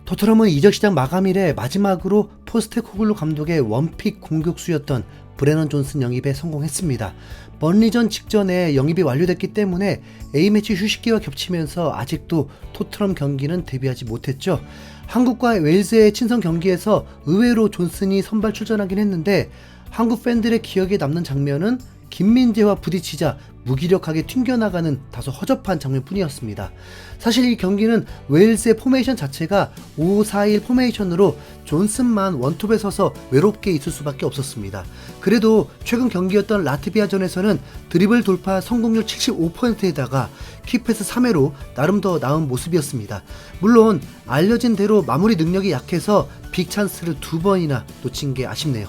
토트넘은 이적 시장 마감일에 마지막으로 포스테코글루 감독의 원픽 공격수였던 브레넌 존슨 영입에 성공했습니다. 번리전 직전에 영입이 완료됐기 때문에 A매치 휴식기와 겹치면서 아직도 토트넘 경기는 데뷔하지 못했죠. 한국과 웨일즈의 친선 경기에서 의외로 존슨이 선발 출전하긴 했는데 한국 팬들의 기억에 남는 장면은 김민재와 부딪히자 무기력하게 튕겨나가는 다소 허접한 장면뿐이었습니다. 사실 이 경기는 웨일즈의 포메이션 자체가 5-4-1 포메이션으로 존슨만 원톱에 서서 외롭게 있을 수밖에 없었습니다. 그래도 최근 경기였던 라트비아전에서는 드리블 돌파 성공률 75%에다가 키패스 3회로 나름 더 나은 모습이었습니다. 물론 알려진 대로 마무리 능력이 약해서 빅찬스를 2번이나 놓친 게 아쉽네요.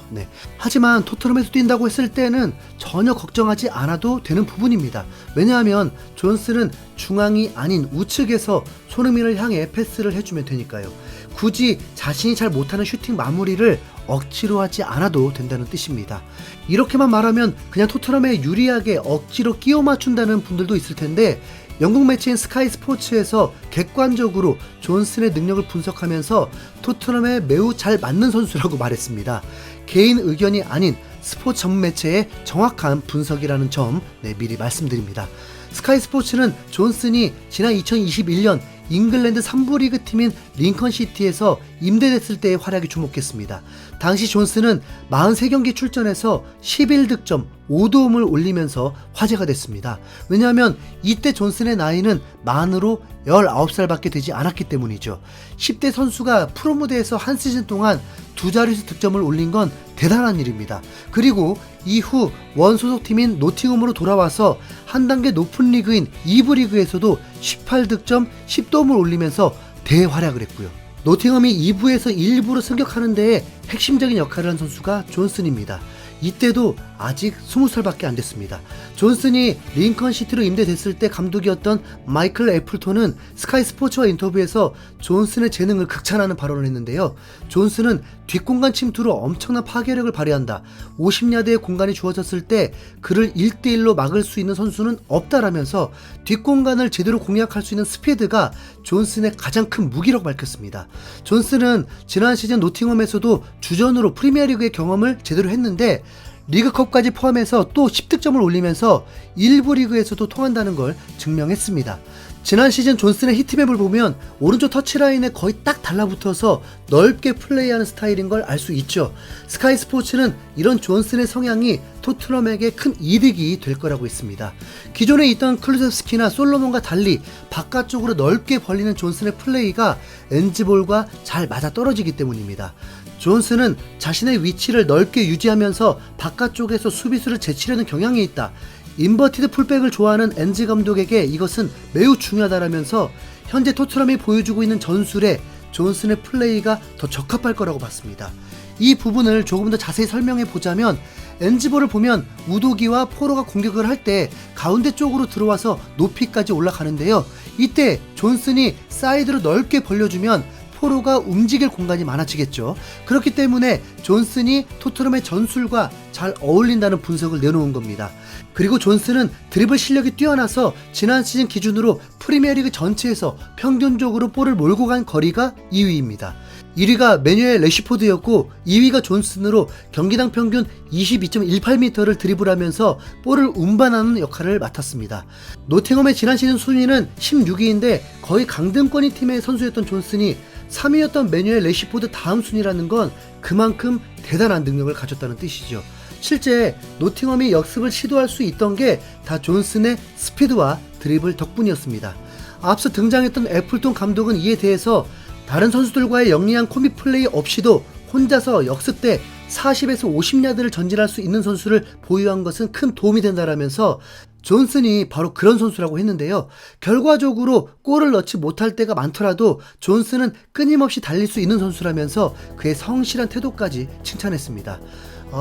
하지만 토트넘에서 뛴다고 했을 때는 전혀 걱정하지 않아도 되는 부분입니다. 왜냐하면 존슨은 중앙이 아닌 우측에서 손흥민을 향해 패스를 해주면 되니까요. 굳이 자신이 잘 못하는 슈팅 마무리를 억지로 하지 않아도 된다는 뜻입니다. 이렇게만 말하면 그냥 토트넘에 유리하게 억지로 끼워 맞춘다는 분들도 있을 텐데 영국 매체인 스카이 스포츠에서 객관적으로 존슨의 능력을 분석하면서 토트넘에 매우 잘 맞는 선수라고 말했습니다. 개인 의견이 아닌 스포츠 전문 매체의 정확한 분석이라는 점 미리 말씀드립니다. 스카이 스포츠는 존슨이 지난 2021년 잉글랜드 3부 리그 팀인 링컨시티에서 임대됐을 때의 활약에 주목했습니다. 당시 존슨은 43경기 출전해서 11득점 5도움을 올리면서 화제가 됐습니다. 왜냐하면 이때 존슨의 나이는 만으로 19살밖에 되지 않았기 때문이죠. 10대 선수가 프로 무대에서 한 시즌 동안 두 자릿수 득점을 올린 건 대단한 일입니다. 그리고 이후 원소속팀인 노팅엄으로 돌아와서 한 단계 높은 리그인 2부 리그에서도 18득점 10도움을 올리면서 대활약을 했고요. 노팅엄이 2부에서 1부로 승격하는 데에 핵심적인 역할을 한 선수가 존슨입니다. 이때도 아직 20살밖에 안 됐습니다. 존슨이 링컨시티로 임대됐을 때 감독이었던 마이클 애플톤은 스카이 스포츠와 인터뷰에서 존슨의 재능을 극찬하는 발언을 했는데요. 존슨은 뒷공간 침투로 엄청난 파괴력을 발휘한다. 50야드의 공간이 주어졌을 때 그를 1대1로 막을 수 있는 선수는 없다라면서 뒷공간을 제대로 공략할 수 있는 스피드가 존슨의 가장 큰 무기라고 밝혔습니다. 존슨은 지난 시즌 노팅엄에서도 주전으로 프리미어리그의 경험을 제대로 했는데 리그컵까지 포함해서 또 10득점을 올리면서 1부 리그에서도 통한다는 걸 증명했습니다. 지난 시즌 존슨의 히트맵을 보면 오른쪽 터치라인에 거의 딱 달라붙어서 넓게 플레이하는 스타일인 걸 알 수 있죠. 스카이 스포츠는 이런 존슨의 성향이 토트넘에게 큰 이득이 될 거라고 했습니다. 기존에 있던 클루제스키나 솔로몬과 달리 바깥쪽으로 넓게 벌리는 존슨의 플레이가 엔즈볼과 잘 맞아떨어지기 때문입니다. 존슨은 자신의 위치를 넓게 유지하면서 바깥쪽에서 수비수를 제치려는 경향이 있다. 인버티드 풀백을 좋아하는 엔즈 감독에게 이것은 매우 중요하다라면서 현재 토트넘이 보여주고 있는 전술에 존슨의 플레이가 더 적합할 거라고 봤습니다. 이 부분을 조금 더 자세히 설명해 보자면 엔즈볼을 보면 우도기와 포로가 공격을 할 때 가운데 쪽으로 들어와서 높이까지 올라가는데요. 이때 존슨이 사이드로 넓게 벌려주면 포로가 움직일 공간이 많아지겠죠. 그렇기 때문에 존슨이 토트넘의 전술과 잘 어울린다는 분석을 내놓은 겁니다. 그리고 존슨은 드리블 실력이 뛰어나서 지난 시즌 기준으로 프리미어리그 전체에서 평균적으로 볼을 몰고 간 거리가 2위입니다. 1위가 메뉴엘 레시포드였고 2위가 존슨으로 경기당 평균 22.18m를 드리블하면서 볼을 운반하는 역할을 맡았습니다. 노팅엄의 지난 시즌 순위는 16위인데 거의 강등권이 팀의 선수였던 존슨이 3위였던 메뉴엘 레시포드 다음 순위라는 건 그만큼 대단한 능력을 가졌다는 뜻이죠. 실제 노팅엄이 역습을 시도할 수 있던 게 다 존슨의 스피드와 드리블 덕분이었습니다. 앞서 등장했던 애플톤 감독은 이에 대해서 다른 선수들과의 영리한 콤비 플레이 없이도 혼자서 역습 때 40에서 50야드를 전진할 수 있는 선수를 보유한 것은 큰 도움이 된다라면서 존슨이 바로 그런 선수라고 했는데요. 결과적으로 골을 넣지 못할 때가 많더라도 존슨은 끊임없이 달릴 수 있는 선수라면서 그의 성실한 태도까지 칭찬했습니다.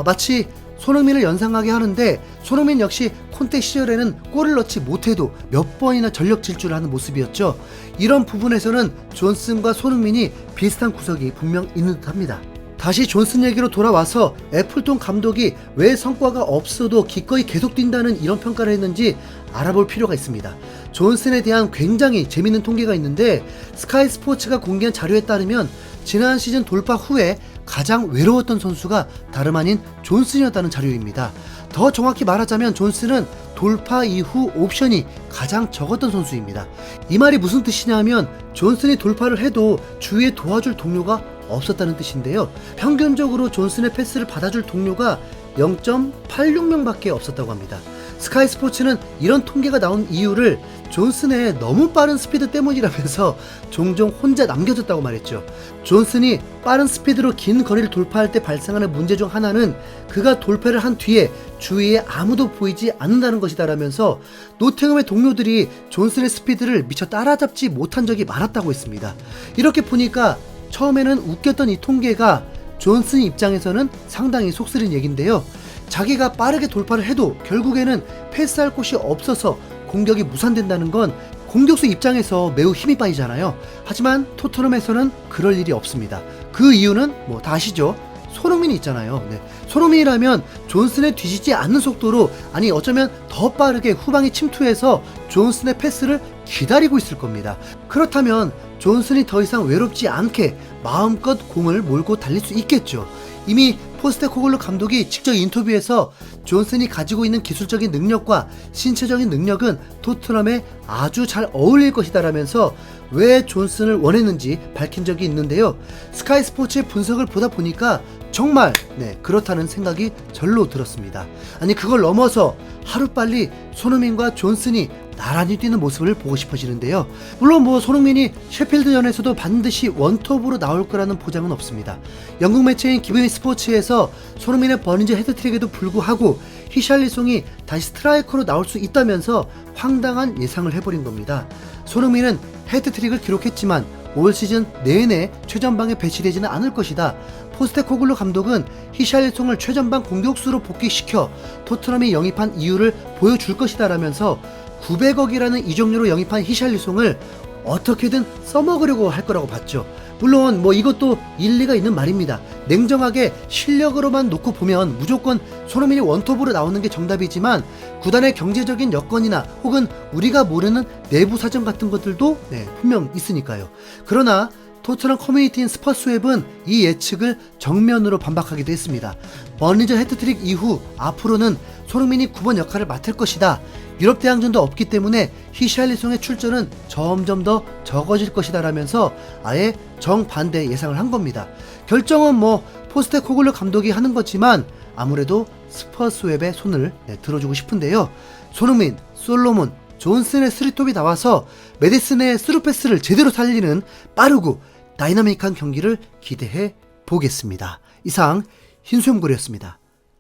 마치 손흥민을 연상하게 하는데 손흥민 역시 콘테 시절에는 골을 넣지 못해도 몇 번이나 전력 질주를 하는 모습이었죠. 이런 부분에서는 존슨과 손흥민이 비슷한 구석이 분명 있는 듯합니다. 다시 존슨 얘기로 돌아와서 애플톤 감독이 왜 성과가 없어도 기꺼이 계속 뛴다는 이런 평가를 했는지 알아볼 필요가 있습니다. 존슨에 대한 굉장히 재밌는 통계가 있는데 스카이 스포츠가 공개한 자료에 따르면 지난 시즌 돌파 후에 가장 외로웠던 선수가 다름 아닌 존슨이었다는 자료입니다. 더 정확히 말하자면 존슨은 돌파 이후 옵션이 가장 적었던 선수입니다. 이 말이 무슨 뜻이냐면 존슨이 돌파를 해도 주위에 도와줄 동료가 없었다는 뜻인데요. 평균적으로 존슨의 패스를 받아줄 동료가 0.86명밖에 없었다고 합니다. 스카이 스포츠는 이런 통계가 나온 이유를 존슨의 너무 빠른 스피드 때문이라면서 종종 혼자 남겨졌다고 말했죠. 존슨이 빠른 스피드로 긴 거리를 돌파할 때 발생하는 문제 중 하나는 그가 돌파를 한 뒤에 주위에 아무도 보이지 않는다는 것이다라면서 노팅엄의 동료들이 존슨의 스피드를 미처 따라잡지 못한 적이 많았다고 했습니다. 이렇게 보니까 처음에는 웃겼던 이 통계가 존슨 입장에서는 상당히 속쓰린 얘기인데요. 자기가 빠르게 돌파를 해도 결국에는 패스할 곳이 없어서 공격이 무산된다는 건 공격수 입장에서 매우 힘이 빠지잖아요. 하지만 토트넘에서는 그럴 일이 없습니다. 그 이유는 뭐 다 아시죠? 손흥민이 있잖아요. 네. 손흥민이라면 존슨의 뒤지지 않는 속도로, 아니 어쩌면 더 빠르게 후방에 침투해서 존슨의 패스를 기다리고 있을 겁니다. 그렇다면 존슨이 더 이상 외롭지 않게 마음껏 공을 몰고 달릴 수 있겠죠. 이미 포스테코글루 감독이 직접 인터뷰에서 존슨이 가지고 있는 기술적인 능력과 신체적인 능력은 토트넘에 아주 잘 어울릴 것이다 라면서 왜 존슨을 원했는지 밝힌 적이 있는데요. 스카이 스포츠의 분석을 보다 보니까 정말 그렇다는 생각이 절로 들었습니다. 아니 그걸 넘어서 하루빨리 손흥민과 존슨이 나란히 뛰는 모습을 보고 싶어지는데요. 물론 뭐 손흥민이 셰필드전에서도 반드시 원톱으로 나올 거라는 보장은 없습니다. 영국 매체인 기브미 스포츠에서 손흥민의 버니즈 헤드트릭에도 불구하고 히샬리송이 다시 스트라이커로 나올 수 있다면서 황당한 예상을 해버린 겁니다. 손흥민은 헤드트릭을 기록했지만 올 시즌 내내 최전방에 배치되지는 않을 것이다. 포스테코글루 감독은 히샬리송을 최전방 공격수로 복귀시켜 토트넘이 영입한 이유를 보여줄 것이다 라면서 900억이라는 이적료로 영입한 히샬리송을 어떻게든 써먹으려고 할 거라고 봤죠. 물론 뭐 이것도 일리가 있는 말입니다. 냉정하게 실력으로만 놓고 보면 무조건 손흥민이 원톱으로 나오는 게 정답이지만 구단의 경제적인 여건이나 혹은 우리가 모르는 내부 사정 같은 것들도 분명 있으니까요. 그러나 토트넘 커뮤니티인 스퍼스웹은 이 예측을 정면으로 반박하기도 했습니다. 버니즈 헤트트릭 이후 앞으로는 손흥민이 9번 역할을 맡을 것이다. 유럽 대항전도 없기 때문에 히샬리송의 출전은 점점 더 적어질 것이다 라면서 아예 정반대 예상을 한 겁니다. 결정은 뭐 포스테코글루 감독이 하는 거지만 아무래도 스퍼스웹의 손을 들어주고 싶은데요. 손흥민, 솔로몬, 존슨의 스리톱이 나와서 메디슨의 스루패스를 제대로 살리는 빠르고 다이나믹한 경기를 기대해 보겠습니다. 이상 흰수염고리였습니다.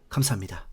감사합니다.